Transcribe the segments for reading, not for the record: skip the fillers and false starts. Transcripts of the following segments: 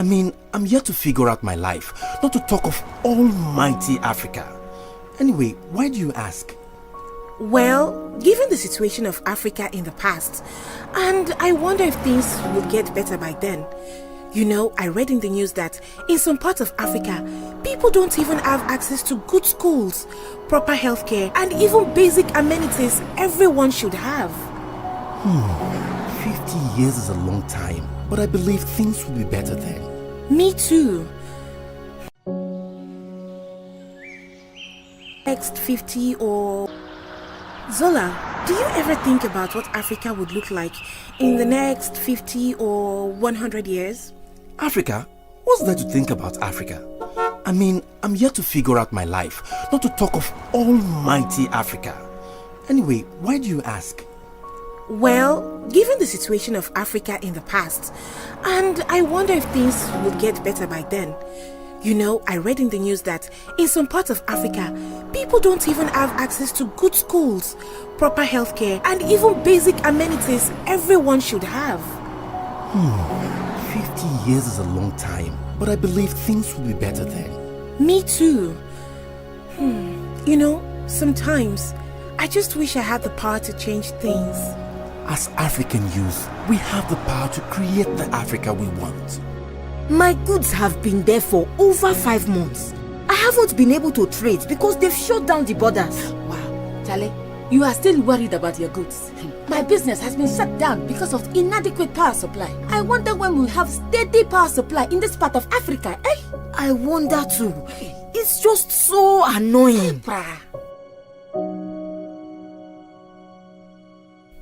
I'm yet to figure out my life, not to talk of almighty Africa. Anyway, why do you ask? Well, given the situation of Africa in the past, and I wonder if things would get better by then. You know, I read in the news that in some parts of Africa, people don't even have access to good schools, proper healthcare, and even basic amenities everyone should have. 50 years is a long time, but I believe things will be better then. Me too. Next 50 or... Zola, do you ever think about what Africa would look like in the next 50 or 100 years? Africa? What's there to think about Africa? I'm yet to figure out my life, not to talk of almighty Africa. Anyway, why do you ask? Well, given the situation of Africa in the past, and I wonder if things would get better by then. You know, I read in the news that in some parts of Africa, people don't even have access to good schools, proper healthcare, and even basic amenities everyone should have. 50 years is a long time, but I believe things will be better then. Me too. You know, sometimes I just wish I had the power to change things. As African youth, we have the power to create the Africa we want. My goods have been there for over 5 months. I haven't been able to trade because they've shut down the borders. Wow, Charlie, you are still worried about your goods. My business has been shut down because of inadequate power supply. I wonder when we'll have steady power supply in this part of Africa, eh? I wonder too. It's just so annoying.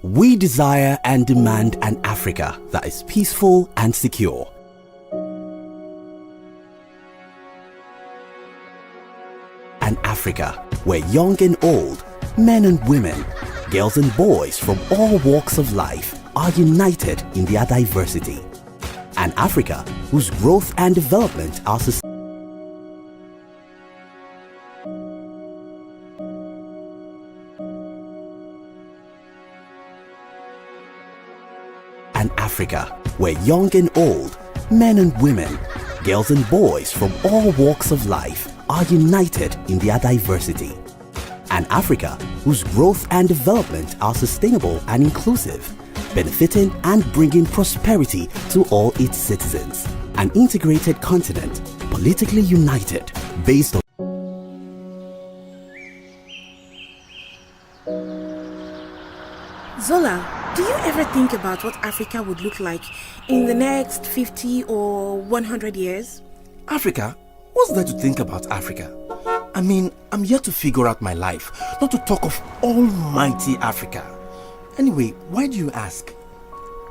We desire and demand an Africa that is peaceful and secure. An Africa where young and old, men and women, girls and boys from all walks of life are united in their diversity. An Africa whose growth and development are sustainable. An Africa where young and old, men and women, girls and boys from all walks of life are united in their diversity. An Africa whose growth and development are sustainable and inclusive, benefiting and bringing prosperity to all its citizens. An integrated continent, politically united, based on Zola, do you ever think about what Africa would look like in the next 50 or 100 years? Africa? What's there to think about Africa? I'm yet to figure out my life, not to talk of almighty Africa. Anyway, why do you ask?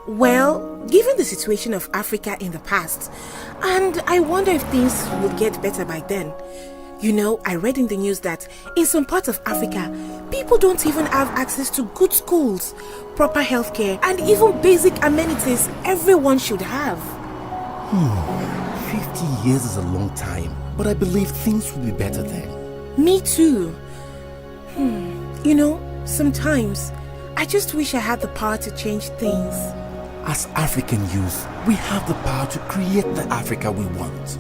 Well, given the situation of Africa in the past, and I wonder if things would get better by then. You know, I read in the news that in some parts of Africa, people don't even have access to good schools, proper healthcare, and even basic amenities everyone should have. 50 years is a long time, but I believe things will be better then. Me too. You know, sometimes I just wish I had the power to change things. As African youth, we have the power to create the Africa we want.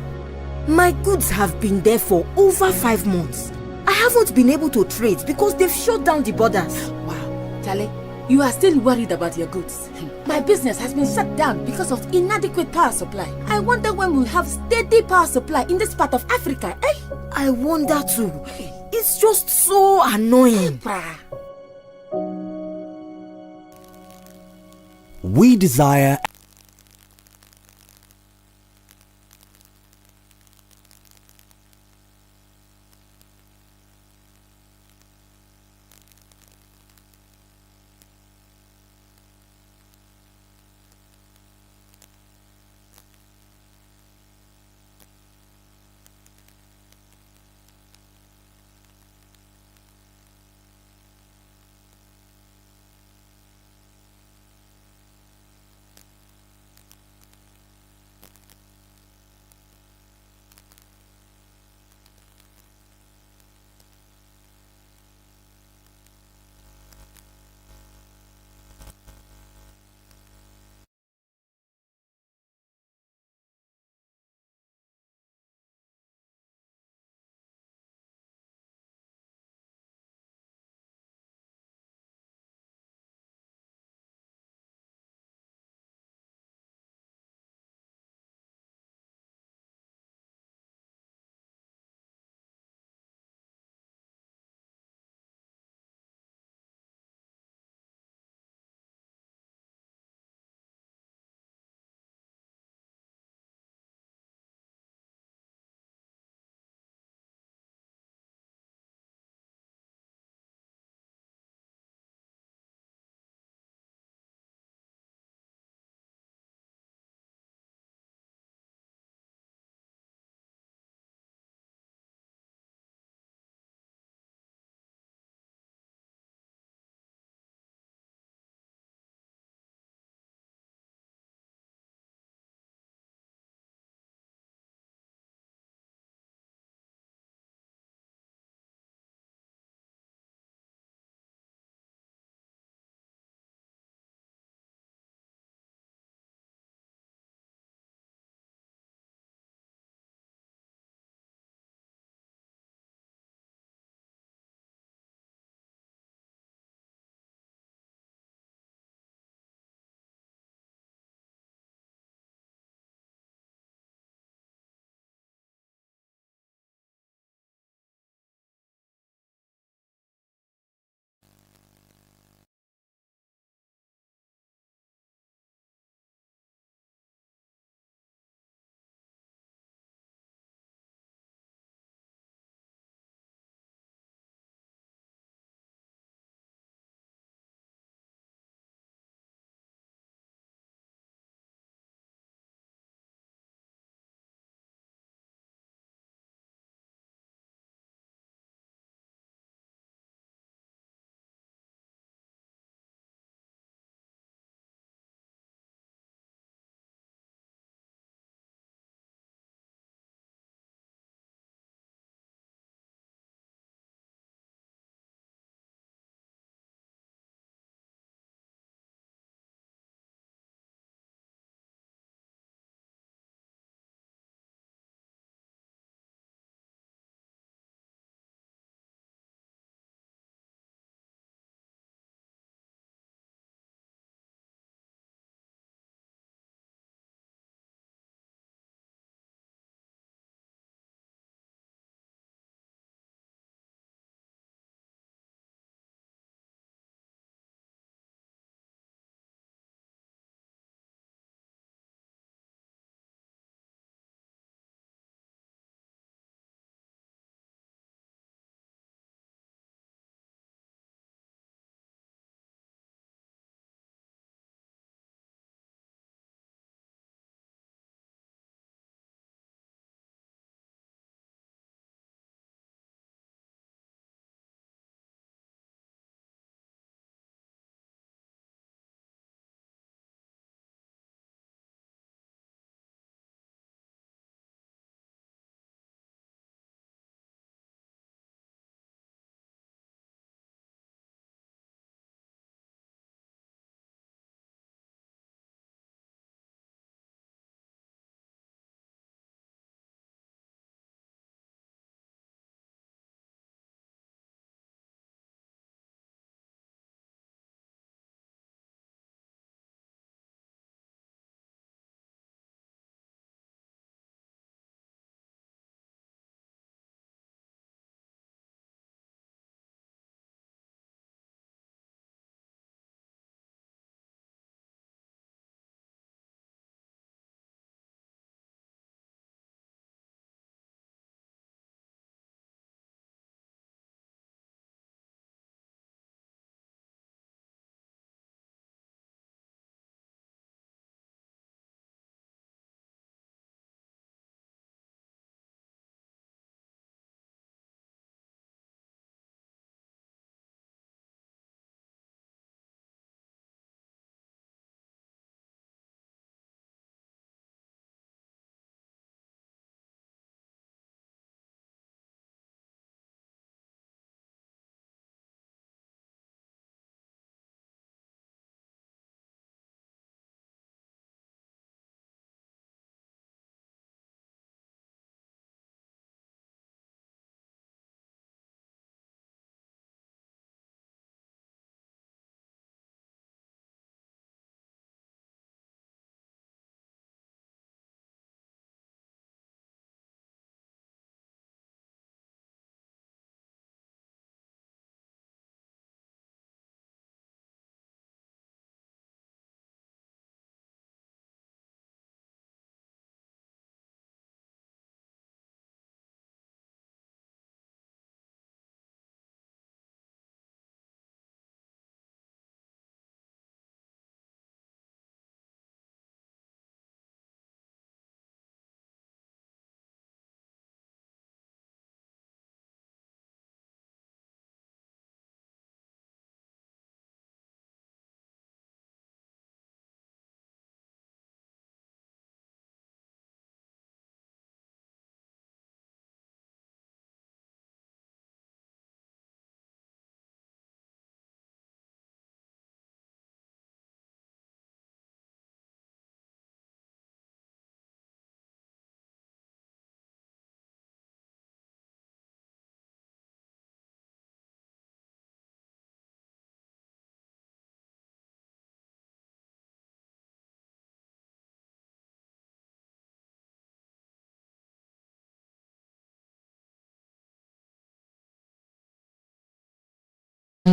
My goods have been there for over 5 months. I haven't been able to trade because they've shut down the borders. Wow, Charlie, you are still worried about your goods. My business has been shut down because of inadequate power supply. I wonder when we'll have steady power supply in this part of Africa, eh? I wonder too. It's just so annoying. we desire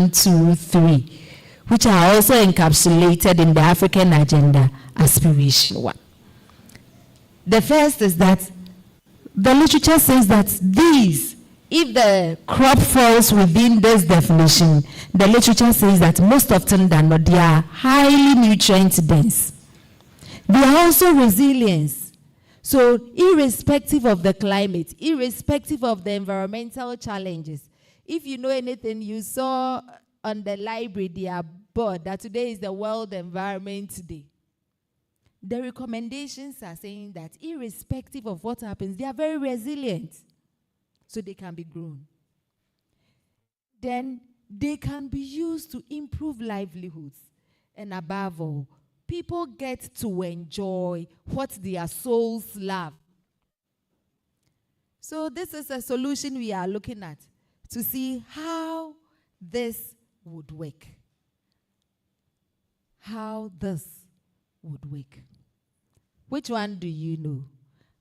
1, 2, 3, which are also encapsulated in the African Agenda Aspiration 1. The first is that the literature says that these, if the crop falls within this definition, the literature says that most often than not, they are highly nutrient dense. They are also resilient. So irrespective of the climate, irrespective of the environmental challenges, if you know anything, you saw on the library their board that today is the World Environment Day. The recommendations are saying that irrespective of what happens, they are very resilient. So they can be grown. Then they can be used to improve livelihoods. And above all, people get to enjoy what their souls love. So this is a solution we are looking at to see how this would work. How this would work. Which one do you know?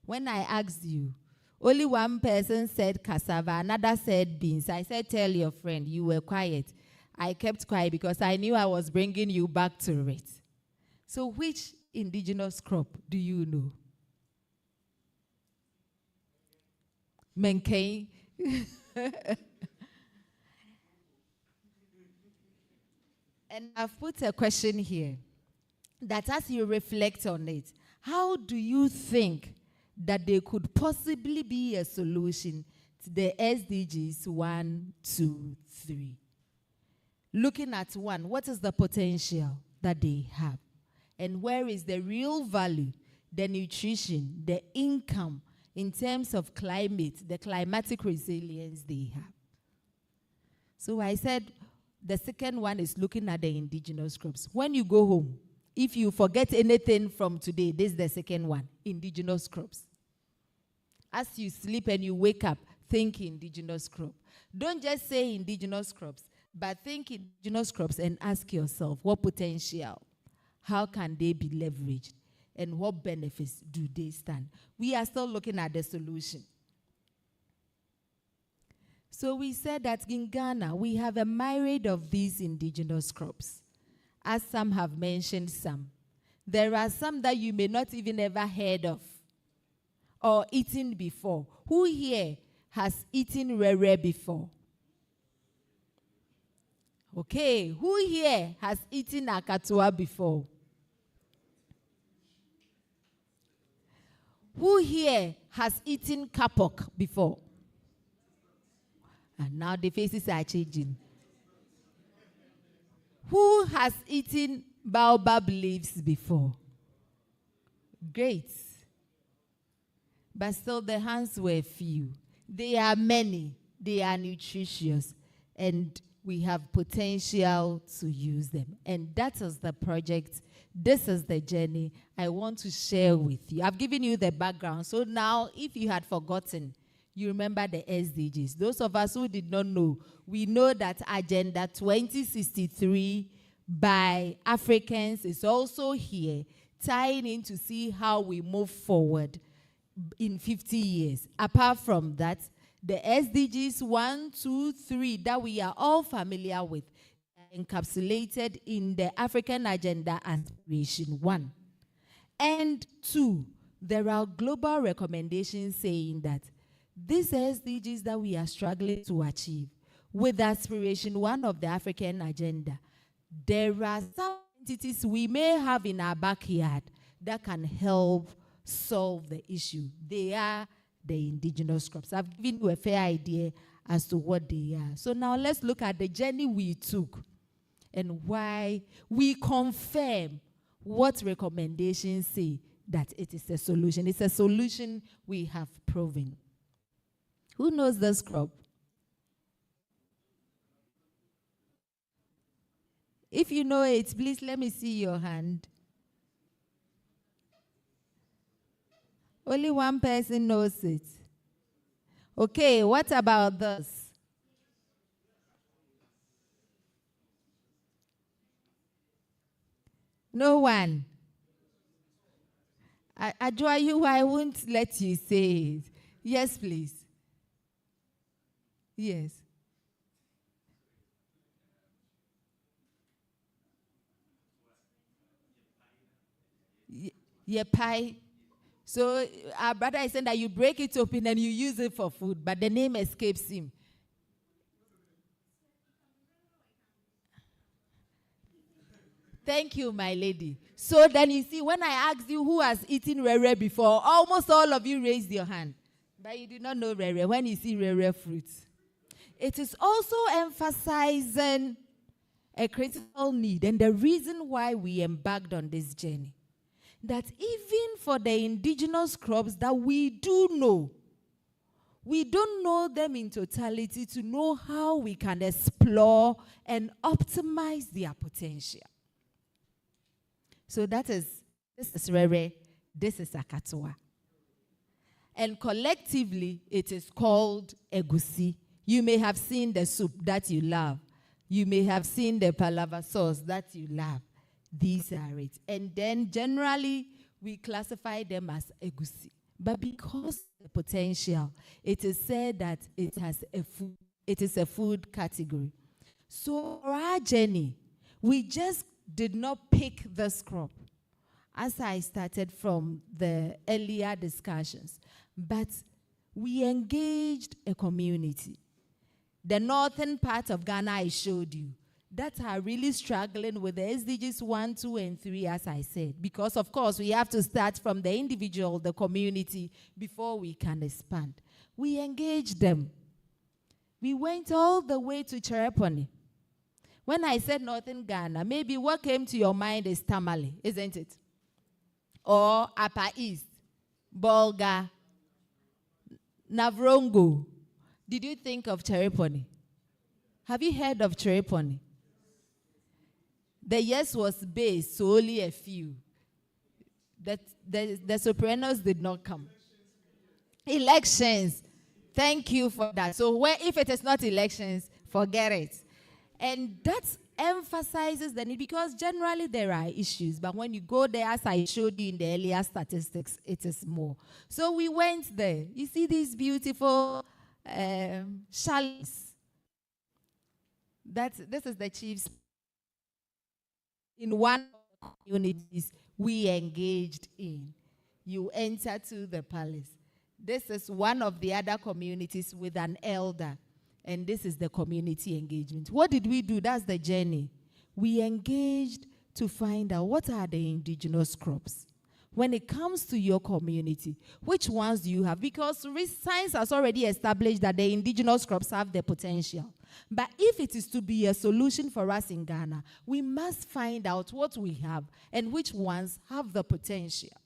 When I asked you, only one person said cassava, another said beans. I said, tell your friend, you were quiet. I kept quiet because I knew I was bringing you back to it. So which indigenous crop do you know? Menkei. And I've put a question here that as you reflect on it, how do you think that they could possibly be a solution to the SDGs 1, 2, 3? Looking at 1, what is the potential that they have? And where is the real value, the nutrition, the income in terms of climate, the climatic resilience they have? So I said the second one is looking at the indigenous crops. When you go home, if you forget anything from today, this is the second one, indigenous crops. As you sleep and you wake up, think indigenous crop. Don't just say indigenous crops, but think indigenous crops and ask yourself, what potential, how can they be leveraged, and what benefits do they stand? We are still looking at the solution. So we said that in Ghana, we have a myriad of these indigenous crops. As some have mentioned some. There are some that you may not even ever heard of or eaten before. Who here has eaten rere before? Okay, who here has eaten akatua before? Who here has eaten kapok before? And now the faces are changing. Who has eaten baobab leaves before? Great. But still the hands were few. They are many. They are nutritious. And we have potential to use them. And that is the project. This is the journey I want to share with you. I've given you the background. So now, if you had forgotten, you remember the SDGs. Those of us who did not know, we know that Agenda 2063 by Africans is also here, tying in to see how we move forward in 50 years. Apart from that, the SDGs 1, 2, 3 that we are all familiar with, encapsulated in the African Agenda Aspiration 1. And 2, there are global recommendations saying that these SDGs that we are struggling to achieve with Aspiration 1 of the African Agenda, there are some entities we may have in our backyard that can help solve the issue. They are the indigenous crops. I've given you a fair idea as to what they are. So now let's look at the journey we took and why we confirm what recommendations say that it is a solution. It's a solution we have proven. Who knows this crop? If you know it, please let me see your hand. Only one person knows it. Okay, what about this? No one. I won't let you say it. Yes, please. Yes. Yeah, pie. So our brother is saying that you break it open and you use it for food, but the name escapes him. Thank you, my lady. So then you see, when I asked you who has eaten rere before, almost all of you raised your hand. But you do not know rere when you see rere fruit. It is also emphasizing a critical need and the reason why we embarked on this journey. That even for the indigenous crops that we do know, we don't know them in totality to know how we can explore and optimize their potential. So this is rere, this is akatoa. And collectively, it is called egusi. You may have seen the soup that you love. You may have seen the palava sauce that you love. These are it. And then generally, we classify them as egusi. But because of the potential, it is said that it is a food category. So for our journey, we just did not pick this crop, as I started from the earlier discussions, but we engaged a community. The northern part of Ghana I showed you, that are really struggling with the SDGs 1, 2, and 3, as I said, because of course we have to start from the individual, the community, before we can expand. We engaged them. We went all the way to Chereponi. When I said northern Ghana, maybe what came to your mind is Tamale, isn't it? Or Upper East, Bolga, Navrongo. Did you think of Chereponi? Have you heard of Chereponi? The yes was based, so only a few. The sopranos did not come. Elections. Thank you for that. So if it is not elections, forget it. And that emphasizes the need, because generally there are issues, but when you go there, as I showed you in the earlier statistics, it is more. So we went there. You see these beautiful chalets. This is the chief's. In one of the communities we engaged in, you enter to the palace. This is one of the other communities with an elder. And this is the community engagement. What did we do? That's the journey. We engaged to find out what are the indigenous crops. When it comes to your community, which ones do you have? Because science has already established that the indigenous crops have the potential. But if it is to be a solution for us in Ghana, we must find out what we have and which ones have the potential.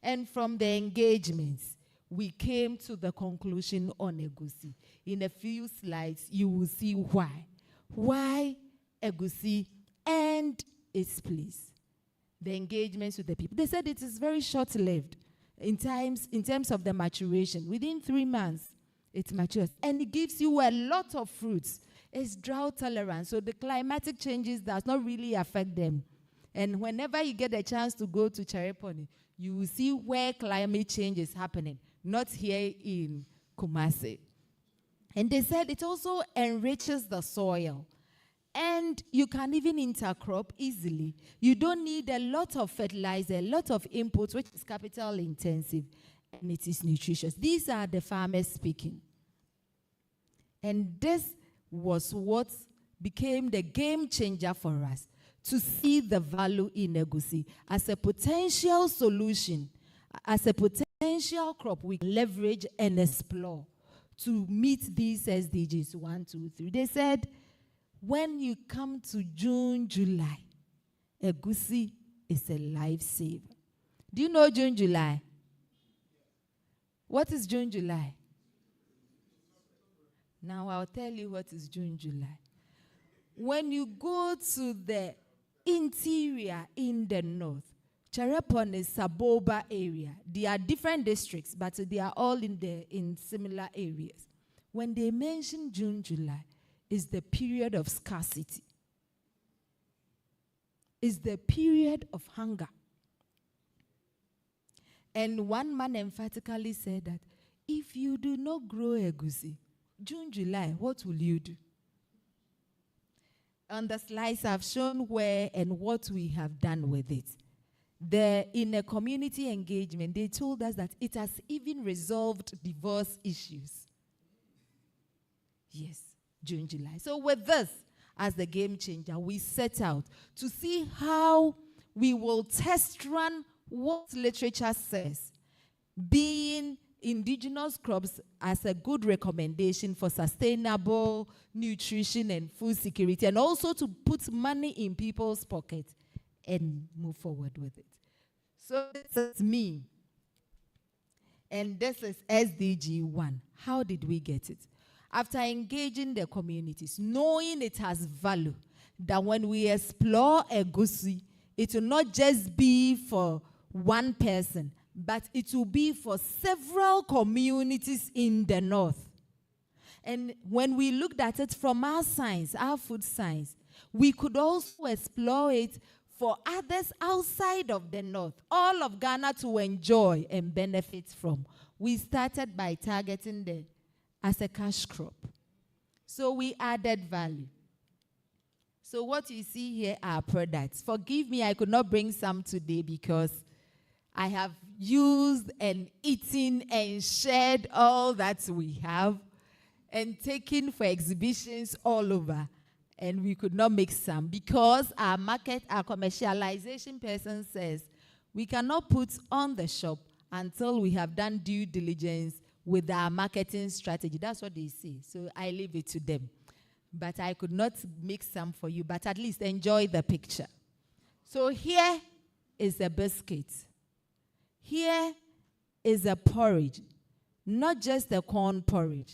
And from the engagements, we came to the conclusion on egusi. In a few slides, you will see why. Why egusi and its place. The engagements with the people. They said it is very short-lived in terms of the maturation. Within 3 months, it matures. And it gives you a lot of fruits. It's drought tolerant, so the climatic changes does not really affect them. And whenever you get a chance to go to Chereponi, you will see where climate change is happening, not here in Kumasi. And they said it also enriches the soil. And you can even intercrop easily. You don't need a lot of fertilizer, a lot of inputs, which is capital intensive, and it is nutritious. These are the farmers speaking. And this was what became the game changer for us, to see the value in egusi as a potential solution, as a potential crop we can leverage and explore to meet these SDGs 1, 2, 3. They said, when you come to June, July, egusi is a lifesaver. Do you know June, July? What is June, July? Now I'll tell you what is June, July. When you go to the interior in the north, Chereponi, Saboba area, they are different districts, but they are all in similar areas. When they mention June, July, is the period of scarcity. Is the period of hunger. And one man emphatically said that if you do not grow egusi, June, July, what will you do? On the slides, I've shown where and what we have done with it. in a community engagement, they told us that it has even resolved divorce issues. Yes, June, July. So with this as the game changer, we set out to see how we will test run what literature says, being indigenous crops as a good recommendation for sustainable nutrition and food security, and also to put money in people's pockets and move forward with it. So this is me. And this is SDG 1. How did we get it? After engaging the communities, knowing it has value, that when we explore egusi, it will not just be for one person, but it will be for several communities in the north. And when we looked at it from our science, our food science, we could also explore it for others outside of the north, all of Ghana to enjoy and benefit from. We started by targeting as a cash crop. So we added value. So what you see here are products. Forgive me, I could not bring some today because I have used and eaten and shared all that we have and taken for exhibitions all over. And we could not make some because our commercialization person says we cannot put on the shop until we have done due diligence with our marketing strategy. That's what they say. So I leave it to them. But I could not make some for you, but at least enjoy the picture. So here is a biscuit. Here is a porridge, not just a corn porridge,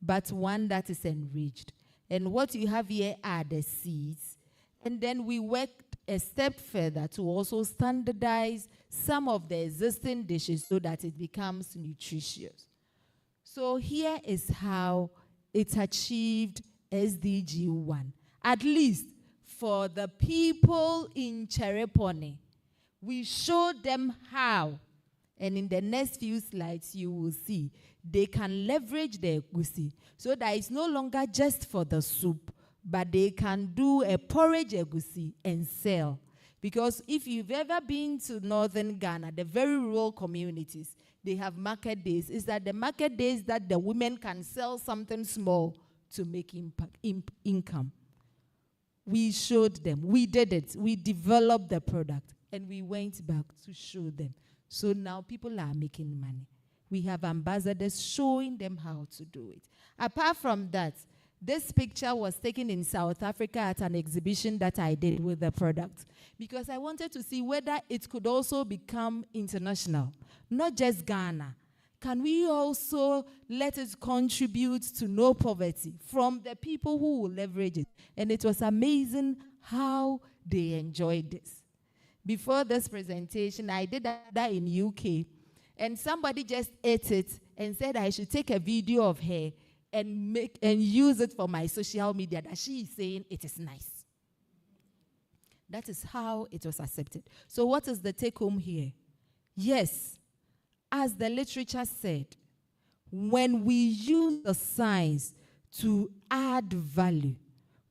but one that is enriched. And what you have here are the seeds. And then we worked a step further to also standardize some of the existing dishes so that it becomes nutritious. So here is how it achieved SDG 1. At least for the people in Chereponi, we showed them how. And in the next few slides, you will see they can leverage the egusi so that it's no longer just for the soup, but they can do a porridge egusi and sell. Because if you've ever been to northern Ghana, the very rural communities, they have market days. It's that the market days that the women can sell something small to make income. We showed them. We did it. We developed the product. And we went back to show them. So now people are making money. We have ambassadors showing them how to do it. Apart from that, this picture was taken in South Africa at an exhibition that I did with the product because I wanted to see whether it could also become international, not just Ghana. Can we also let it contribute to no poverty from the people who will leverage it? And it was amazing how they enjoyed this. Before this presentation, I did that in UK, and somebody just ate it and said I should take a video of her and use it for my social media, that she is saying it is nice. That is how it was accepted. So what is the take home here? Yes, as the literature said, when we use the science to add value,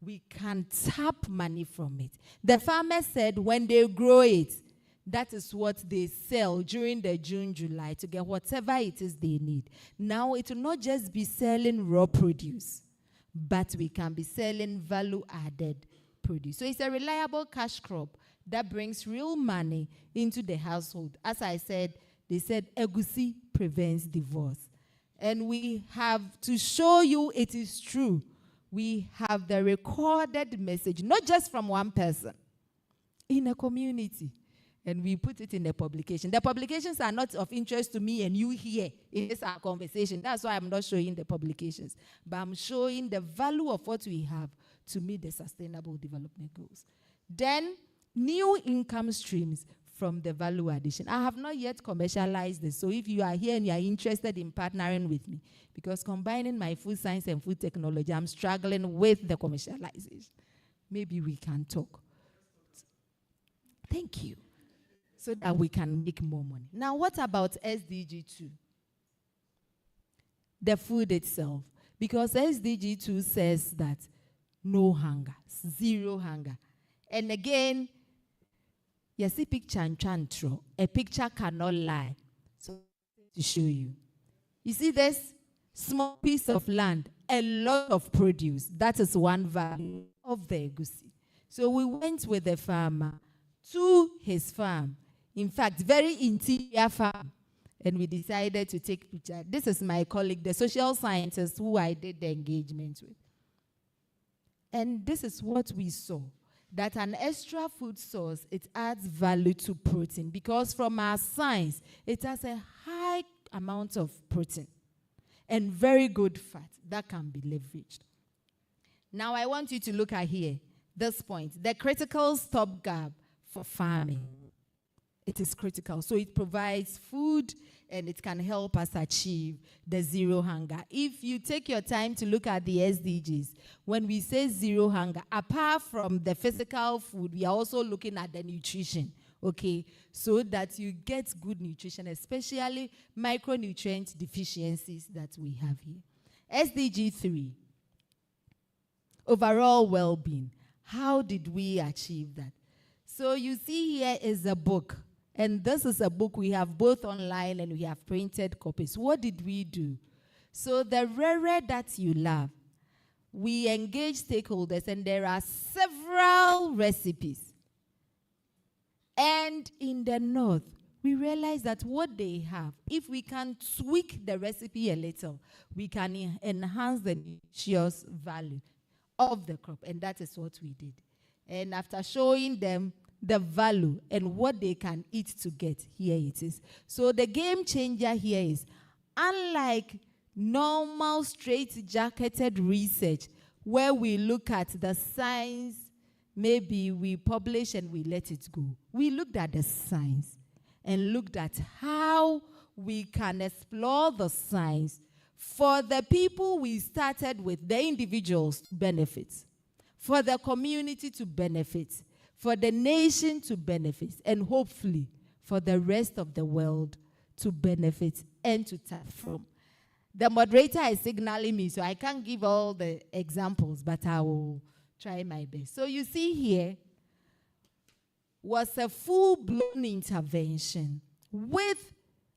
we can tap money from it. The farmer said when they grow it, that is what they sell during the June, July to get whatever it is they need. Now it will not just be selling raw produce, but we can be selling value-added produce. So it's a reliable cash crop that brings real money into the household. As I said, they said egusi prevents divorce. And we have to show you it is true. We have the recorded message, not just from one person, in a community. And we put it in the publication. The publications are not of interest to me and you here in this our conversation. That's why I'm not showing the publications. But I'm showing the value of what we have to meet the Sustainable Development Goals. Then, new income streams from the value addition. I have not yet commercialized this. So if you are here and you are interested in partnering with me, because combining my food science and food technology, I'm struggling with the commercialization. Maybe we can talk. Thank you. So that we can make more money. Now, what about SDG 2? The food itself. Because SDG 2 says that no hunger, zero hunger. And again, You see picture and chantro. A picture cannot lie. So to show you. You see this small piece of land, a lot of produce. That is one value of the egusi. So we went with the farmer to his farm. In fact, very interior farm. And we decided to take picture. This is my colleague, the social scientist who I did the engagement with. And this is what we saw. That an extra food source, it adds value to protein. Because from our science, it has a high amount of protein. And very good fat that can be leveraged. Now I want you to look at here, this point. The critical stopgap for farming. It is critical. So it provides food and it can help us achieve the zero hunger. If you take your time to look at the SDGs, when we say zero hunger, apart from the physical food, we are also looking at the nutrition, okay? So that you get good nutrition, especially micronutrient deficiencies that we have here. SDG 3, overall well-being. How did we achieve that? So you see here is a book. And this is a book we have both online and we have printed copies. What did we do? So the rare that you love, we engage stakeholders and there are several recipes. And in the north, we realize that what they have, if we can tweak the recipe a little, we can enhance the nutritious value of the crop. And that is what we did. And after showing them the value and what they can eat to get, here it is. So the game changer here is, unlike normal straight-jacketed research, where we look at the science, maybe we publish and we let it go. We looked at the science and looked at how we can explore the science for the people we started with, the individuals to benefit, for the community to benefit, for the nation to benefit, and hopefully for the rest of the world to benefit and to tap from. The moderator is signaling me, so I can't give all the examples, but I will try my best. So you see here was a full-blown intervention with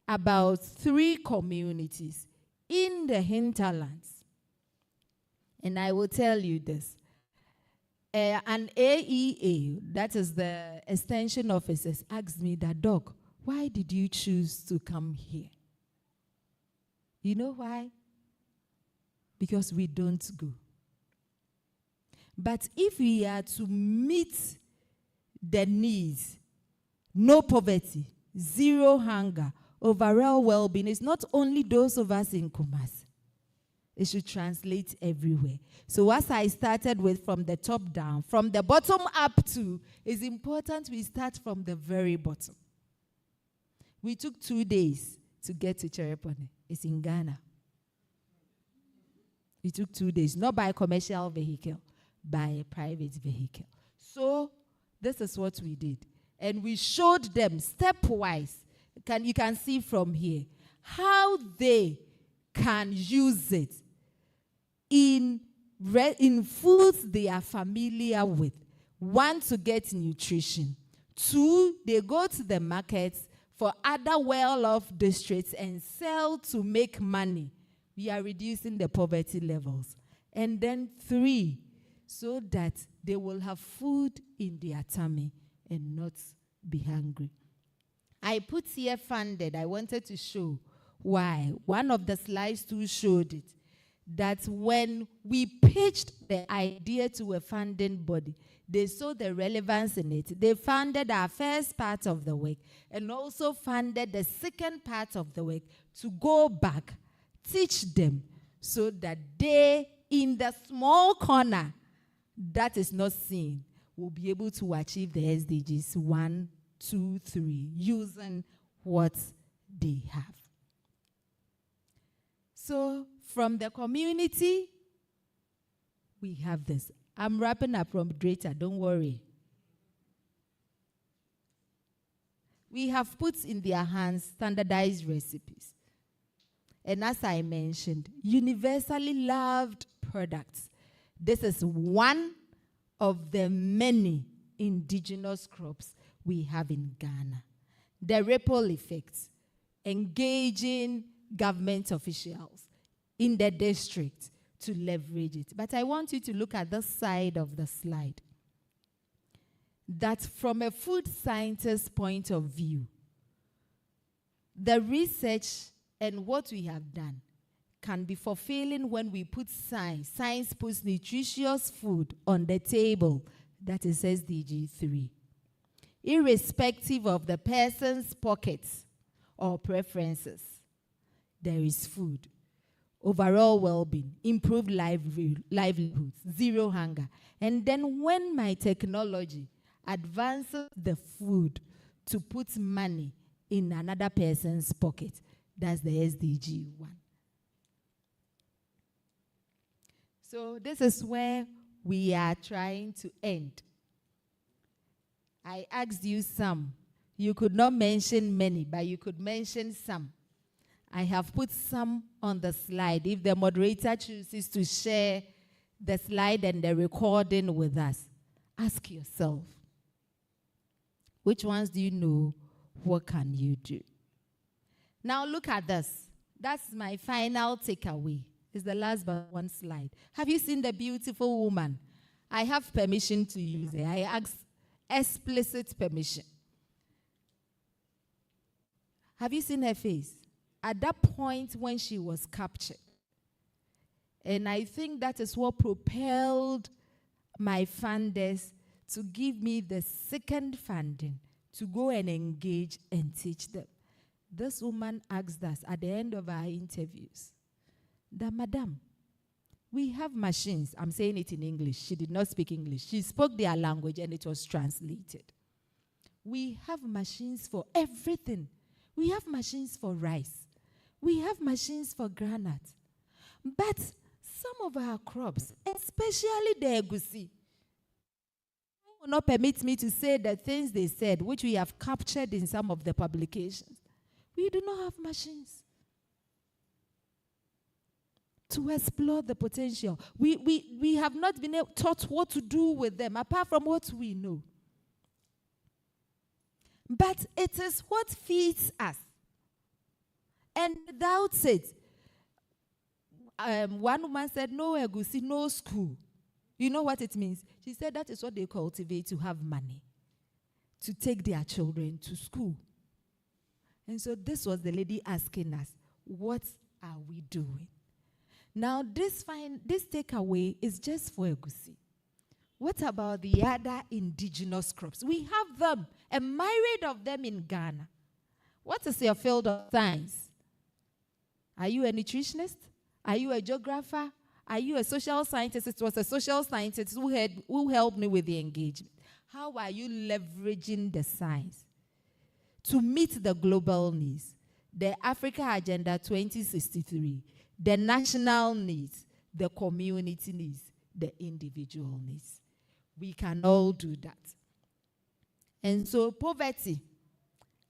about 3 communities in the hinterlands. And I will tell you this. An AEA, that is the extension officers, asked me that, Doc, why did you choose to come here? You know why? Because we don't go. But if we are to meet the needs, no poverty, zero hunger, overall well-being, it's not only those of us in Kumasi. It should translate everywhere. So as I started with from the top down, from the bottom up to, it's important we start from the very bottom. We took 2 days to get to Cherepone. It's in Ghana. We took 2 days, not by a commercial vehicle, by a private vehicle. So this is what we did. And we showed them stepwise, you can see from here, how they can use it in foods they are familiar with. 1, to get nutrition. 2, they go to the markets for other well-off districts and sell to make money. We are reducing the poverty levels. And then 3, so that they will have food in their tummy and not be hungry. I put here funded. I wanted to show why. One of the slides too showed it. That when we pitched the idea to a funding body, they saw the relevance in it. They funded our first part of the work and also funded the second part of the work to go back, teach them, so that they, in the small corner that is not seen, will be able to achieve the SDGs 1, 2, 3, using what they have. So from the community, we have this. I'm wrapping up from Dreta, don't worry. We have put in their hands standardized recipes. And as I mentioned, universally loved products. This is one of the many indigenous crops we have in Ghana. The ripple effects, engaging government officials in the district to leverage it. But I want you to look at this side of the slide. That from a food scientist point of view, the research and what we have done can be fulfilling when we put science. Science puts nutritious food on the table. That is SDG 3. Irrespective of the person's pockets or preferences, there is food. Overall well-being, improved livelihoods, zero hunger. And then when my technology advances the food to put money in another person's pocket, that's the SDG 1. So this is where we are trying to end. I asked you some. You could not mention many, but you could mention some. I have put some on the slide. If the moderator chooses to share the slide and the recording with us, ask yourself, which ones do you know? What can you do? Now look at this. That's my final takeaway. It's the last but one slide. Have you seen the beautiful woman? I have permission to use it. I asked explicit permission. Have you seen her face? At that point when she was captured. And I think that is what propelled my funders to give me the second funding to go and engage and teach them. This woman asked us at the end of our interviews that, Madam, we have machines. I'm saying it in English. She did not speak English. She spoke their language and it was translated. We have machines for everything. We have machines for rice. We have machines for granite. But some of our crops, especially the egusi, will not permit me to say the things they said, which we have captured in some of the publications. We do not have machines to explore the potential. We have not been taught what to do with them, apart from what we know. But it is what feeds us. And without it, one woman said, no egusi, no school. You know what it means? She said that is what they cultivate to have money, to take their children to school. And so this was the lady asking us, what are we doing? Now this takeaway is just for egusi. What about the other indigenous crops? We have them, a myriad of them in Ghana. What is your field of science? Are you a nutritionist? Are you a geographer? Are you a social scientist? It was a social scientist who helped me with the engagement. How are you leveraging the science to meet the global needs? The Africa Agenda 2063, the national needs, the community needs, the individual needs. We can all do that. And so poverty,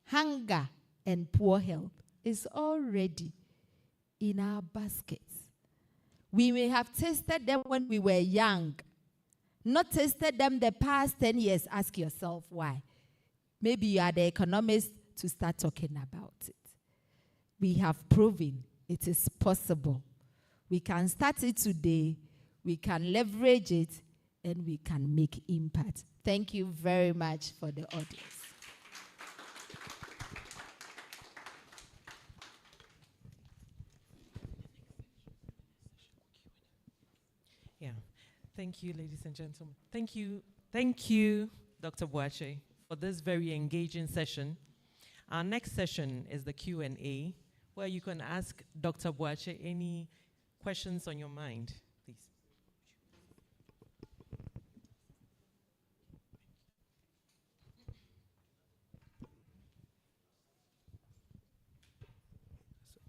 hunger, and poor health is already in our baskets. We may have tasted them when we were young, not tasted them the past 10 years. Ask yourself why. Maybe you are the economist to start talking about it. We have proven it is possible. We can start it today, we can leverage it, and we can make impact. Thank you very much for the audience. Yeah. Thank you, ladies and gentlemen. Thank you, Dr. Boakye, for this very engaging session. Our next session is the Q&A, where you can ask Dr. Boakye any questions on your mind, please.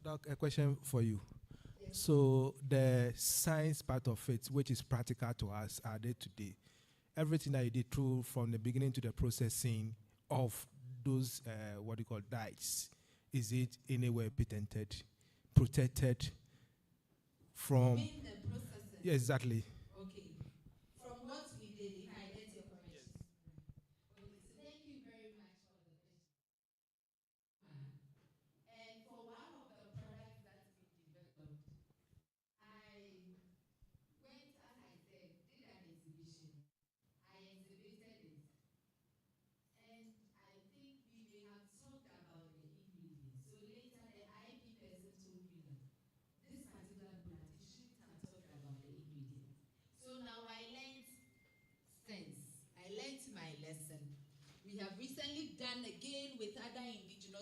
Doc, a question for you. So the science part of it, which is practical to us, are there today? Everything that you did through from the beginning to the processing of those, what you call dyes, is it anywhere patented, protected from? In the processing? Yeah, exactly. Okay. From what we did, if I get your correction. Okay, so thank you very much.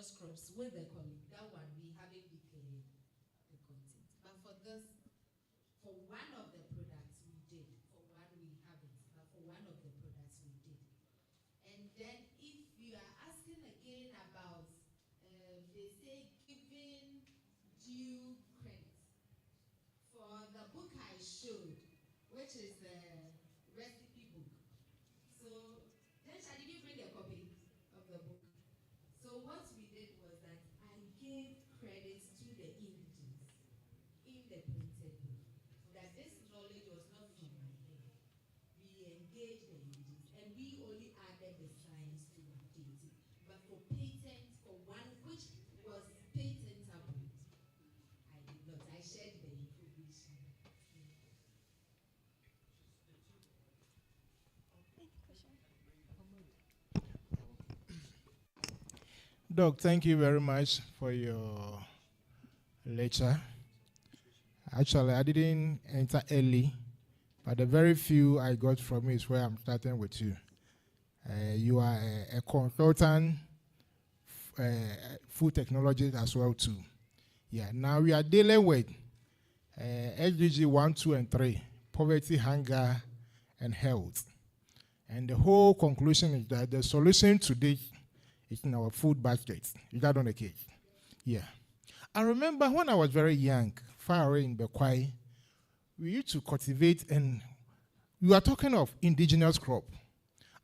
indigenous crops with the colleague, that one we haven't declared the content. But for this, for one of the products we did, for one we haven't, but for one of the products we did. And then if you are asking again about, they say giving due credit, for the book I showed, which is the recipe book. So, Tensha, did you bring a copy of the book? So what we did was that I gave credit to the indigenous in the printed book. That this knowledge was not from my head. We engaged the indigenous and we only added the science to update it. But for patent, for one which was patentable, I did not. I shared the information. Doc, thank you very much for your lecture. Actually, I didn't enter early, but the very few I got from you is where I'm starting with you. You are a consultant, food technologist as well too. Yeah. Now we are dealing with SDG 1, 2, and 3: poverty, hunger, and health. And the whole conclusion is that the solution to this is in our food basket. Is that on the case? Yeah. I remember when I was very young, far away in Bekwai, we used to cultivate, and we are talking of indigenous crop.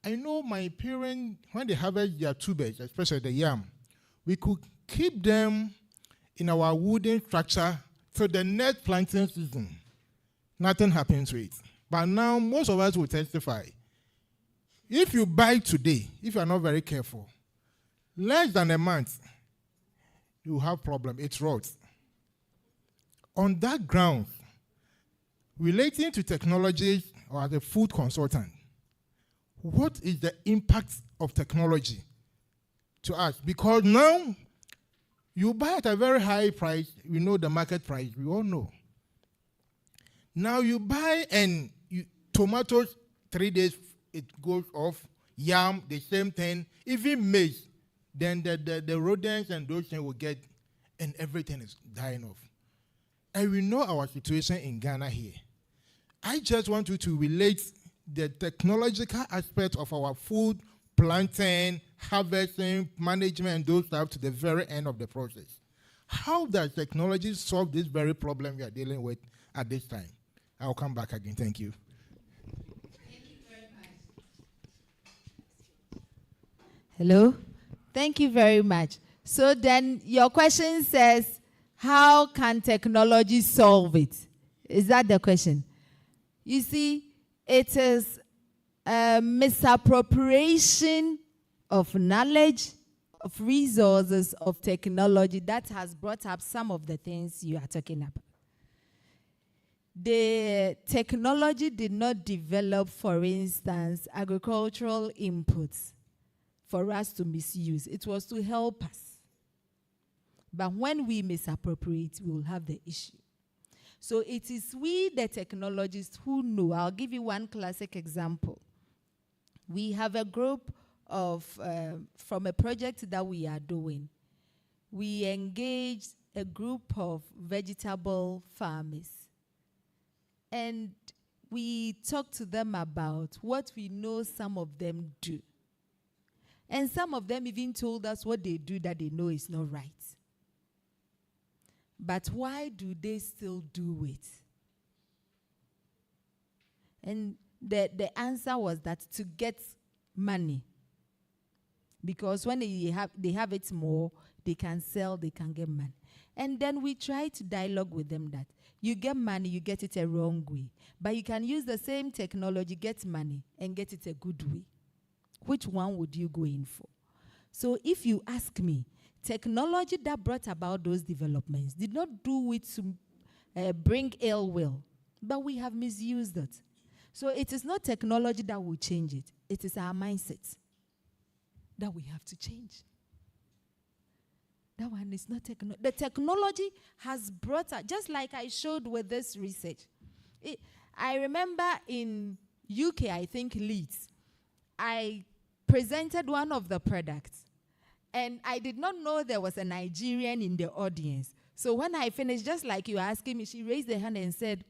I know my parents, when they harvest their tubers, especially the yam, we could keep them in our wooden structure till the next planting season. Nothing happened to it. But now most of us will testify. If you buy today, if you are not very careful, less than a month, you have problem. It rots. On that ground, relating to technology or as a food consultant, what is the impact of technology to us? Because now you buy at a very high price. We know the market price. We all know. Now you buy and tomatoes, 3 days it goes off. Yam, the same thing. Even maize, then the rodents and those things will get, and everything is dying off. And we know our situation in Ghana here. I just want you to relate the technological aspect of our food, planting, harvesting, management, and those stuff to the very end of the process. How does technology solve this very problem we are dealing with at this time? I'll come back again. Thank you. Thank you very much. Hello? Thank you very much. So then your question says, how can technology solve it? Is that the question? You see, it is a misappropriation of knowledge, of resources, of technology that has brought up some of the things you are talking about. The technology did not develop, for instance, agricultural inputs for us to misuse. It was to help us. But when we misappropriate, we will have the issue. So it is we, the technologists, who know. I'll give you one classic example. We have a group of, from a project that we are doing, we engaged a group of vegetable farmers. And we talked to them about what we know some of them do. And some of them even told us what they do that they know is not right. But why do they still do it? And the answer was that to get money. Because when they have it more, they can sell, they can get money. And then we try to dialogue with them that you get money, you get it a wrong way. But you can use the same technology, get money, and get it a good way. Which one would you go in for? So if you ask me, technology that brought about those developments did not do it to bring ill will, but we have misused it. So it is not technology that will change it. It is our mindset that we have to change. That one is not technology. The technology has brought us, just like I showed with this research. I remember in UK, I think Leeds, I presented one of the products. And I did not know there was a Nigerian in the audience. So when I finished, just like you were asking me, she raised her hand and said,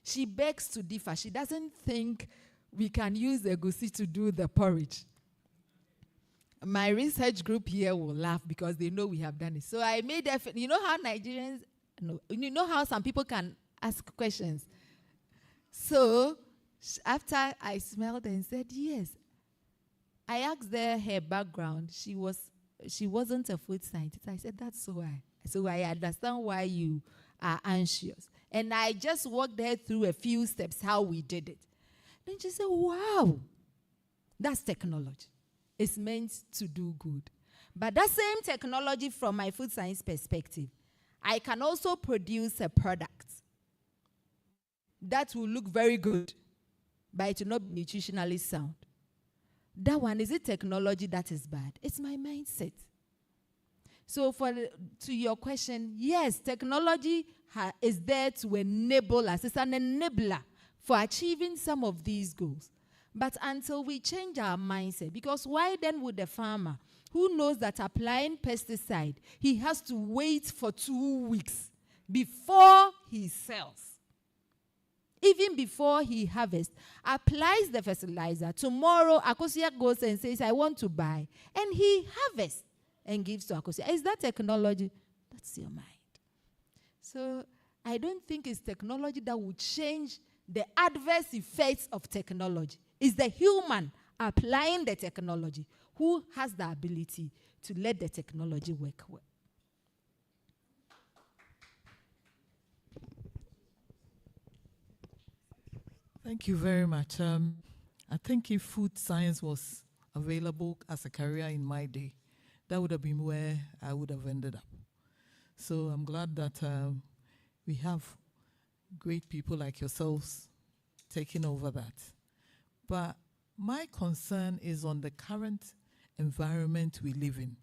she begs to differ. She doesn't think we can use egusi to do the porridge. My research group here will laugh because they know we have done it. So I made effort. You know how Nigerians, no, you know how some people can ask questions. So after I smelled and said yes, I asked her background. She wasn't a food scientist. I said, that's why. So I understand why you are anxious. And I just walked her through a few steps how we did it. Then she said, wow, that's technology. It's meant to do good. But that same technology, from my food science perspective, I can also produce a product that will look very good, but it will not be nutritionally sound. That one, is it technology that is bad? It's my mindset. So to your question, yes, technology is there to enable us. It's an enabler for achieving some of these goals. But until we change our mindset, because why then would the farmer who knows that applying pesticide, he has to wait for 2 weeks before he sells? Even before he harvests, applies the fertilizer. Tomorrow, Akosia goes and says, I want to buy. And he harvests and gives to Akosia. Is that technology? That's your mind. So I don't think it's technology that will change the adverse effects of technology. It's the human applying the technology who has the ability to let the technology work well. Thank you very much. I think if food science was available as a career in my day, that would have been where I would have ended up. So I'm glad that we have great people like yourselves taking over that. But my concern is on the current environment we live in.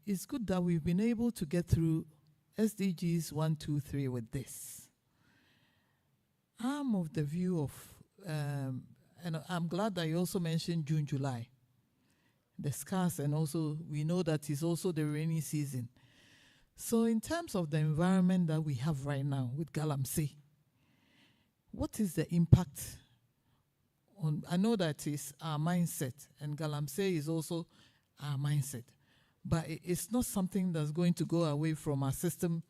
It's good that we've been able to get through SDGs 1, 2, 3 with this. I'm of the view of, and I'm glad that you also mentioned June, July, the scarce, and also we know that it's also the rainy season. So in terms of the environment that we have right now with Galamsey, what is the impact on, I know that is our mindset, and Galamsey is also our mindset, but it's not something that's going to go away from our system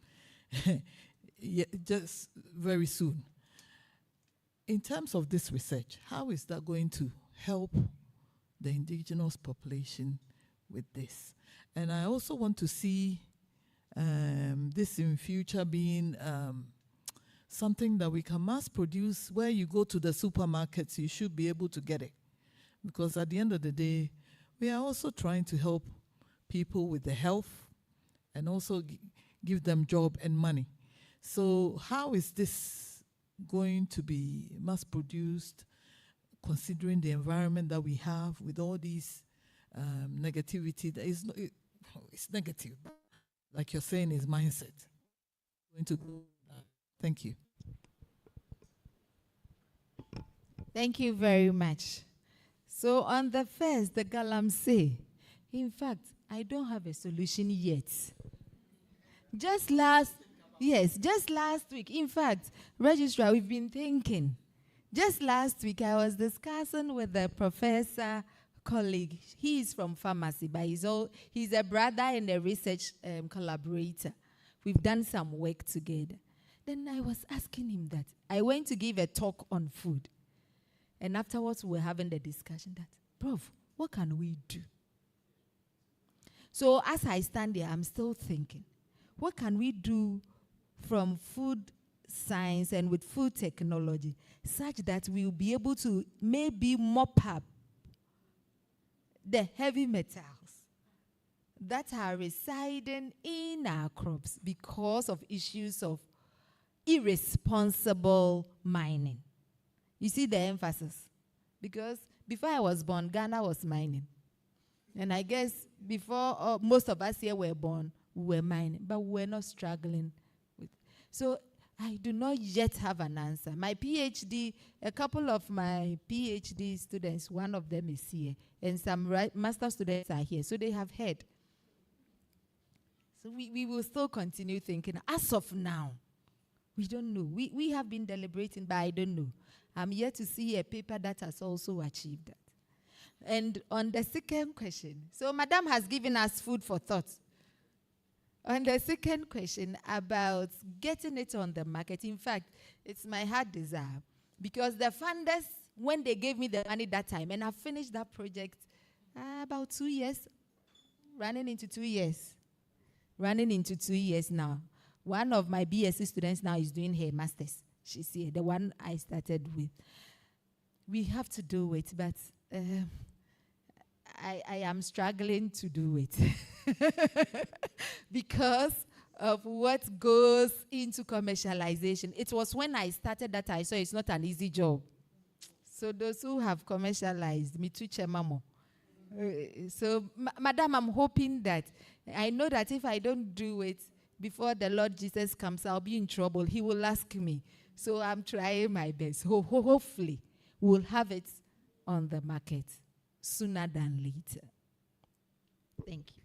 just very soon. In terms of this research, how is that going to help the indigenous population with this? And I also want to see this in future being something that we can mass produce. Where you go to the supermarkets, you should be able to get it. Because at the end of the day, we are also trying to help people with the health and also give them job and money. So how is this going to be mass produced, considering the environment that we have with all these negativity? That is it's negative. Like you're saying, is mindset. Going to go. Thank you. Thank you very much. So on the first, the Galamsey, in fact, I don't have a solution yet. Just last week, in fact, Registrar, we've been thinking. Just last week, I was discussing with a professor colleague. He is from pharmacy, but he's a brother and a research collaborator. We've done some work together. Then I was asking him that. I went to give a talk on food. And afterwards, we were having the discussion that, Prof, what can we do? So as I stand there, I'm still thinking, what can we do from food science and with food technology such that we'll be able to maybe mop up the heavy metals that are residing in our crops because of issues of irresponsible mining. You see the emphasis? Because before I was born, Ghana was mining. And I guess before most of us here were born, we were mining, but we were not struggling with. So I do not yet have an answer. My PhD, a couple of my PhD students, one of them is here, and some master students are here, so they have heard. So we will still continue thinking. As of now, we don't know. We have been deliberating, but I don't know. I'm yet to see a paper that has also achieved that. And on the second question, so Madam has given us food for thought. On the second question about getting it on the market, in fact, it's my heart desire. Because the funders, when they gave me the money that time, and I finished that project about 2 years, running into 2 years. Running into 2 years now. One of my BSc students now is doing her master's. She's here, the one I started with. We have to do it, but I am struggling to do it because of what goes into commercialization. It was when I started that I saw it's not an easy job. So those who have commercialized, me too, Chemamo. So, Madam, I'm hoping that, I know that if I don't do it before the Lord Jesus comes, I'll be in trouble. He will ask me. So I'm trying my best. Hopefully, we'll have it on the market sooner than later. Thank you.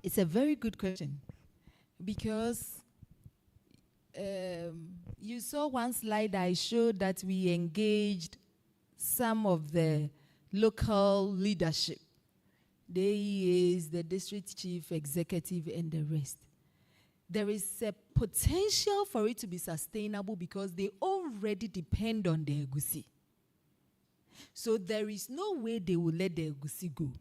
It's a very good question because you saw one slide I showed that we engaged some of the local leadership. They is the district chief executive and the rest. There is a potential for it to be sustainable because they already depend on the egusi. So there is no way they will let the egusi go.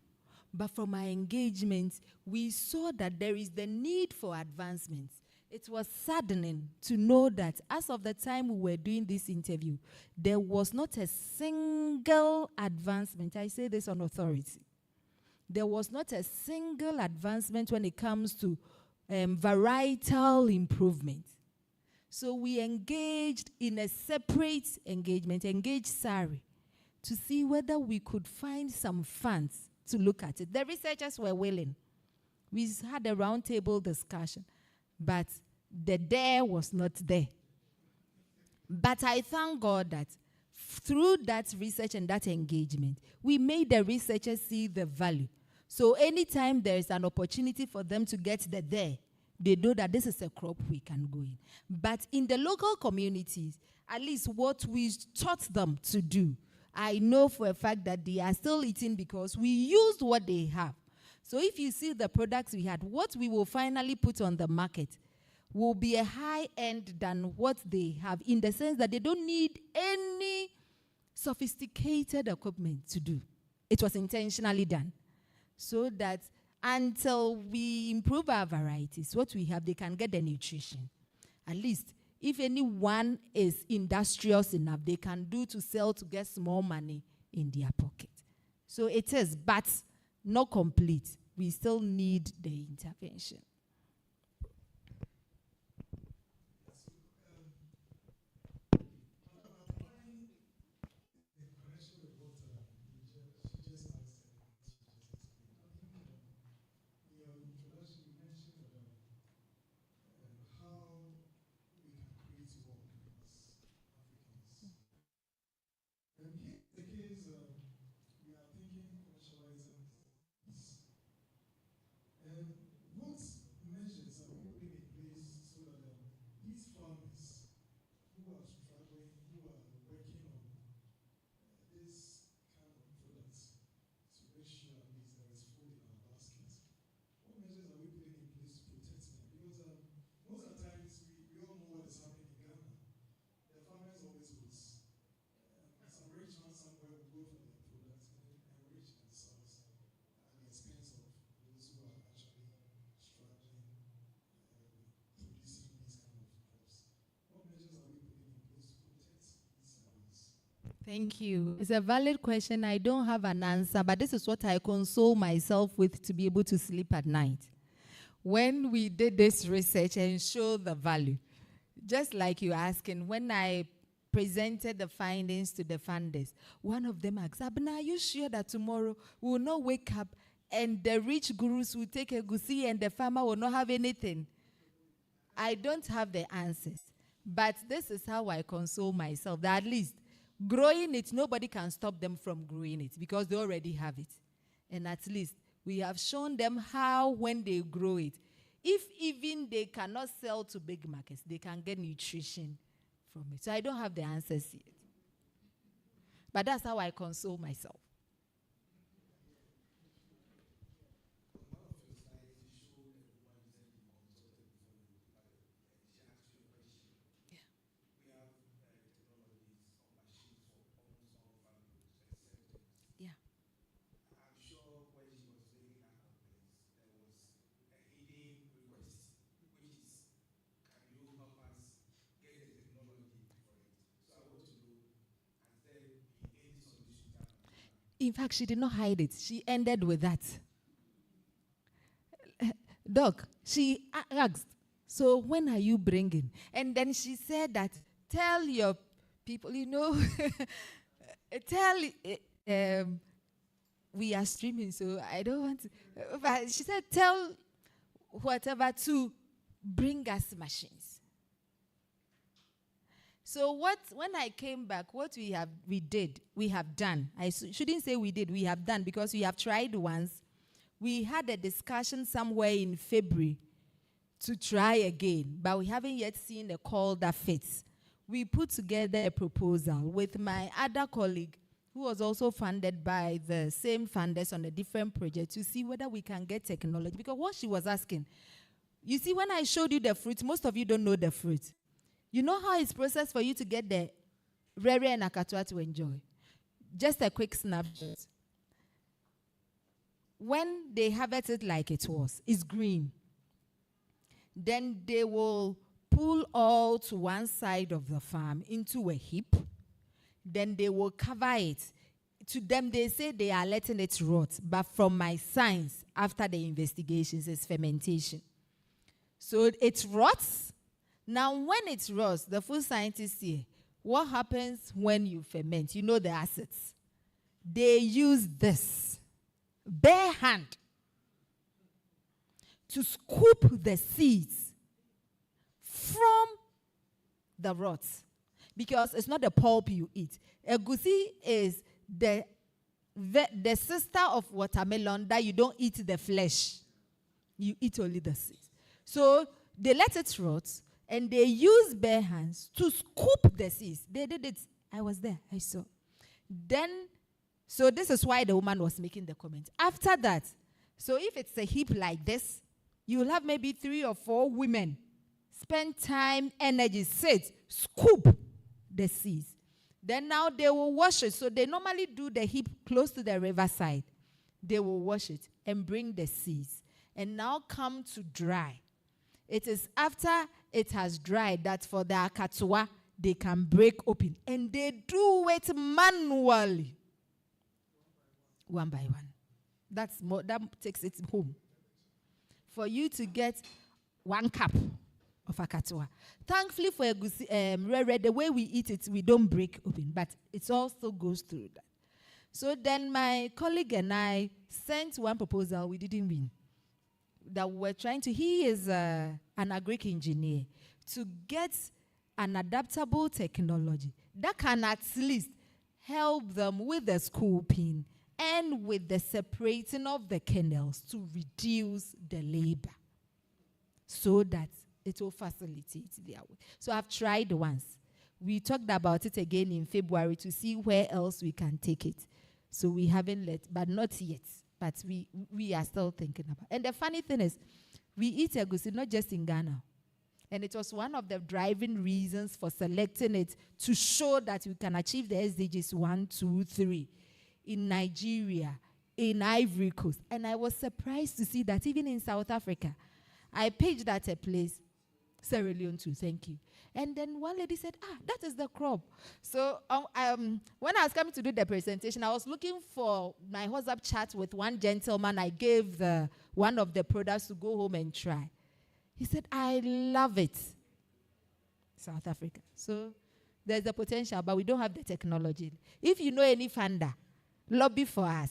But from our engagement, we saw that there is the need for advancements. It was saddening to know that as of the time we were doing this interview, there was not a single advancement. I say this on authority. There was not a single advancement when it comes to varietal improvement. So we engaged in a separate engagement, engaged SARI, to see whether we could find some funds to look at it. The researchers were willing. We had a roundtable discussion, but the there was not there. But I thank God that through that research and that engagement, we made the researchers see the value. So anytime there is an opportunity for them to get the there, they know that this is a crop we can go in. But in the local communities, at least what we taught them to do, I know for a fact that they are still eating because we used what they have. So if you see the products we had, what we will finally put on the market will be a high end than what they have, in the sense that they don't need any sophisticated equipment to do. It was intentionally done. So that until we improve our varieties, what we have, they can get the nutrition. At least if anyone is industrious enough, they can do to sell to get small money in their pocket. So it is, but not complete. We still need the intervention. Thank you. It's a valid question. I don't have an answer, but this is what I console myself with to be able to sleep at night. When we did this research and showed the value, just like you're asking, when I presented the findings to the funders, one of them asked, Abna, are you sure that tomorrow we will not wake up and the rich gurus will take a gusi and the farmer will not have anything? I don't have the answers, but this is how I console myself, that at least growing it, nobody can stop them from growing it because they already have it. And at least we have shown them how, when they grow it, if even they cannot sell to big markets, they can get nutrition from it. So I don't have the answers yet. But that's how I console myself. In fact, she did not hide it. She ended with that. Doc, she asked, so when are you bringing? And then she said that, tell your people, we are streaming, so I don't want to. But she said, tell whatever to bring us machines. So when I came back, what we have done. I shouldn't say we did, we have done, because we have tried once. We had a discussion somewhere in February to try again, but we haven't yet seen a call that fits. We put together a proposal with my other colleague, who was also funded by the same funders on a different project, to see whether we can get technology. Because what she was asking, you see, when I showed you the fruit, most of you don't know the fruit. You know how it's processed for you to get the rere and akatua to enjoy? Just a quick snapshot. When they harvest it like it was, it's green. Then they will pull all to one side of the farm into a heap. Then they will cover it. To them, they say they are letting it rot. But from my science, after the investigations, it's fermentation. So it rots. Now, when it rots, the food scientists say, what happens when you ferment? You know the acids. They use this bare hand to scoop the seeds from the rot. Because it's not the pulp you eat. Egusi is the sister of watermelon that you don't eat the flesh. You eat only the seeds. So they let it rot, and they use bare hands to scoop the seeds. They did it. I was there. I saw. Then, so this is why the woman was making the comment. After that, so if it's a heap like this, you will have maybe 3 or 4 women spend time, energy, sit, scoop the seeds. Then now they will wash it. So they normally do the heap close to the riverside. They will wash it and bring the seeds. And now come to dry. It is after it has dried that for the akatua, they can break open. And they do it manually. One by one. That takes it home. For you to get 1 cup of akatua. Thankfully for rere, the way we eat it, we don't break open. But it also goes through that. So then my colleague and I sent one proposal. We didn't win. That we're trying to, he is an agric engineer, to get an adaptable technology that can at least help them with the scooping and with the separating of the kernels to reduce the labor so that it will facilitate their work. So I've tried once. We talked about it again in February to see where else we can take it. So we haven't but not yet. But we are still thinking about it. And the funny thing is, we eat egusi not just in Ghana. And it was one of the driving reasons for selecting it to show that we can achieve the SDGs 1, 2, 3 in Nigeria, in Ivory Coast. And I was surprised to see that even in South Africa, I paged at a place. Sierra Leone too, thank you. And then one lady said, that is the crop. So when I was coming to do the presentation, I was looking for my WhatsApp chat with one gentleman. I gave one of the products to go home and try. He said, I love it. South Africa. So there's the potential, but we don't have the technology. If you know any funder, lobby for us.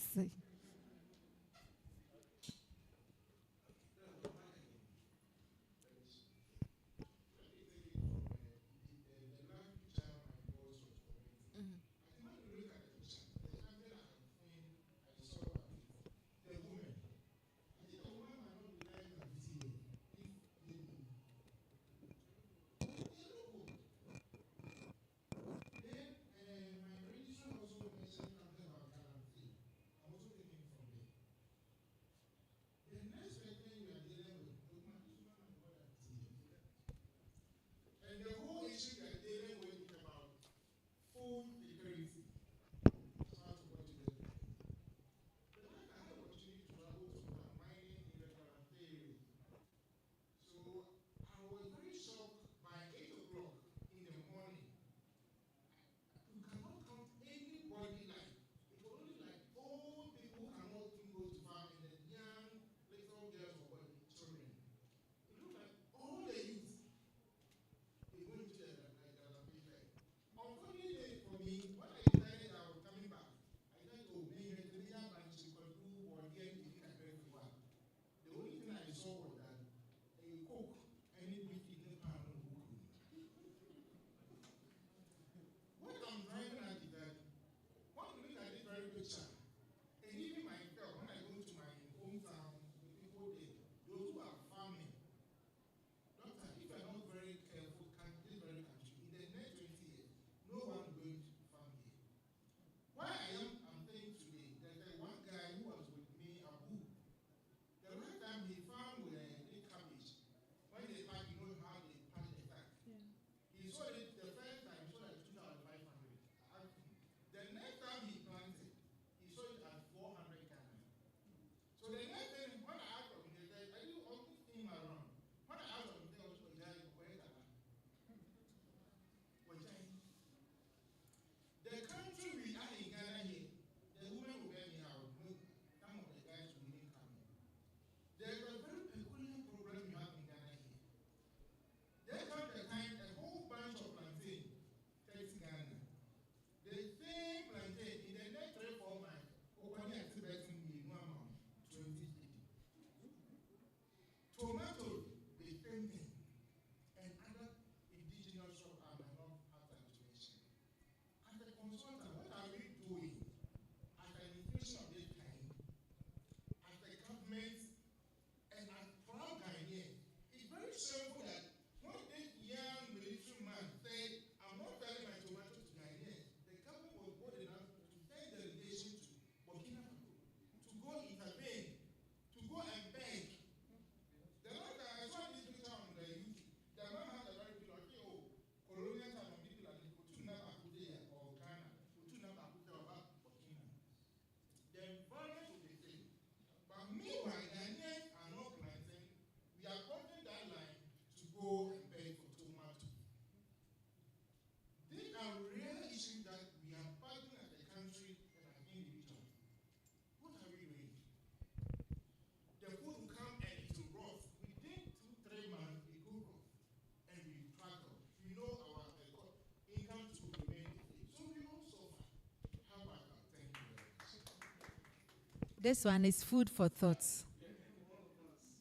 This one is food for thought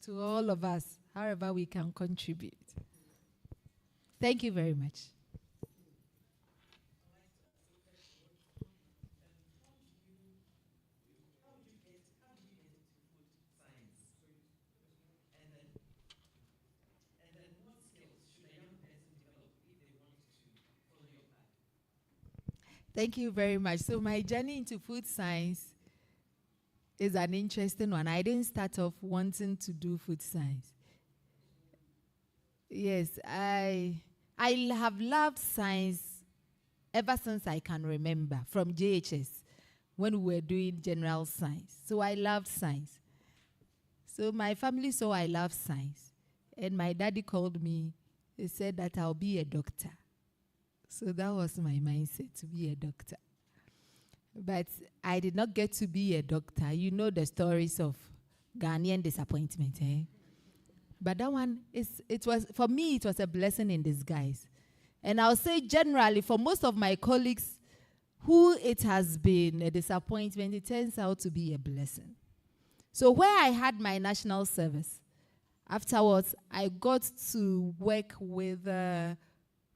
to all of us, however we can contribute. Thank you very much. Thank you very much. So my journey into food science is an interesting one. I didn't start off wanting to do food science. Yes, I have loved science ever since I can remember, from JHS, when we were doing general science. So I loved science. So my family saw I loved science. And my daddy called me He said that I'll be a doctor. So that was my mindset, to be a doctor. But I did not get to be a doctor. You know the stories of Ghanaian disappointment, eh? But that one, for me, it was a blessing in disguise. And I'll say generally, for most of my colleagues who it has been a disappointment, it turns out to be a blessing. So where I had my national service, afterwards, I got to work with the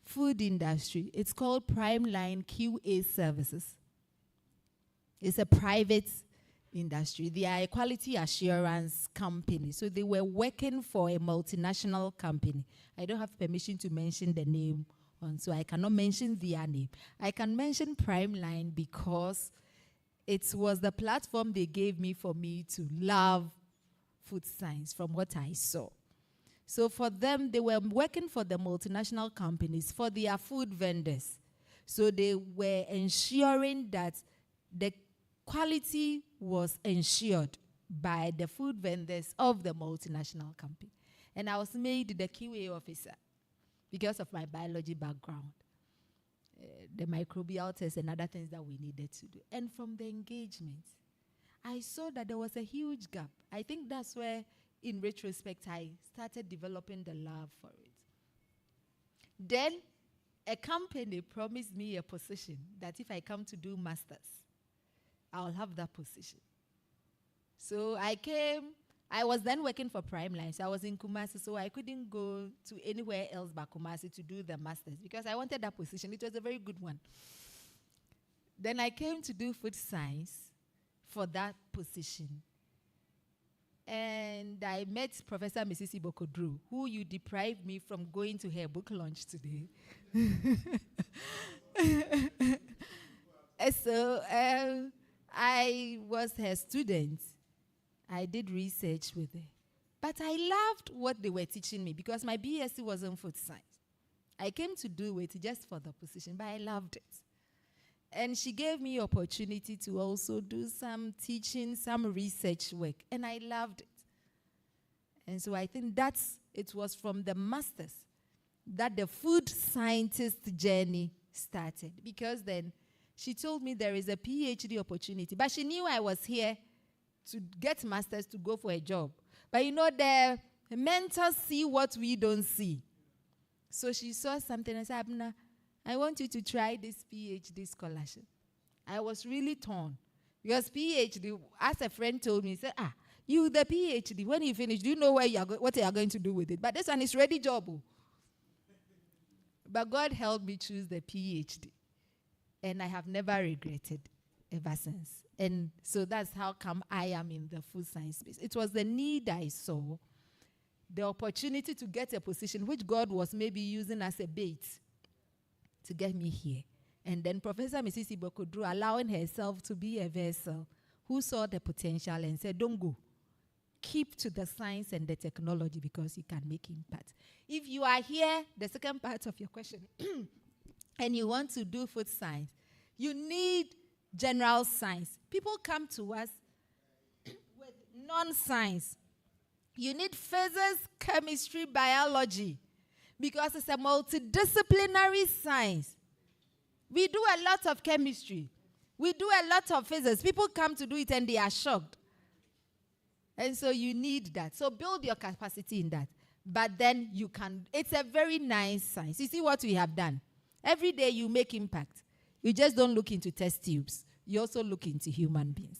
food industry. It's called Prime Line QA Services. It's a private industry. They are a quality assurance company. So they were working for a multinational company. I don't have permission to mention the name, so I cannot mention their name. I can mention Prime Line because it was the platform they gave me for me to love food science from what I saw. So for them, they were working for the multinational companies, for their food vendors. So they were ensuring that the quality was ensured by the food vendors of the multinational company. And I was made the QA officer because of my biology background, the microbial tests and other things that we needed to do. And from the engagement, I saw that there was a huge gap. I think that's where, in retrospect, I started developing the love for it. Then a company promised me a position that if I come to do masters, I'll have that position. So I was then working for Prime Line, so I was in Kumasi, so I couldn't go to anywhere else but Kumasi to do the masters because I wanted that position. It was a very good one. Then I came to do food science for that position. And I met Professor Mrs. Ibokodru, who you deprived me from going to her book launch today. So I was her student. I did research with her. But I loved what they were teaching me because my BSc was in food science. I came to do it just for the position, but I loved it. And she gave me opportunity to also do some teaching, some research work, and I loved it. And so I think it was from the masters that the food scientist journey started, because then she told me there is a PhD opportunity, but she knew I was here to get masters to go for a job. But you know, the mentors see what we don't see. So she saw something and said, Abna, I want you to try this PhD scholarship. I was really torn. Because PhD, as a friend told me, he said, you the PhD, when you finish, do you know what you are going to do with it? But this one is ready job. But God helped me choose the PhD. And I have never regretted ever since. And so that's how come I am in the food science space. It was the need I saw, the opportunity to get a position which God was maybe using as a bait to get me here. And then Professor Mrs. Ibokodru allowing herself to be a vessel who saw the potential and said, don't go. Keep to the science and the technology because you can make impact. If you are here, the second part of your question, and you want to do food science, you need general science. People come to us with non-science. You need physics, chemistry, biology, because it's a multidisciplinary science. We do a lot of chemistry. We do a lot of physics. People come to do it and they are shocked. And so you need that. So build your capacity in that. But then you can, it's a very nice science. You see what we have done? Every day you make impact. You just don't look into test tubes. You also look into human beings.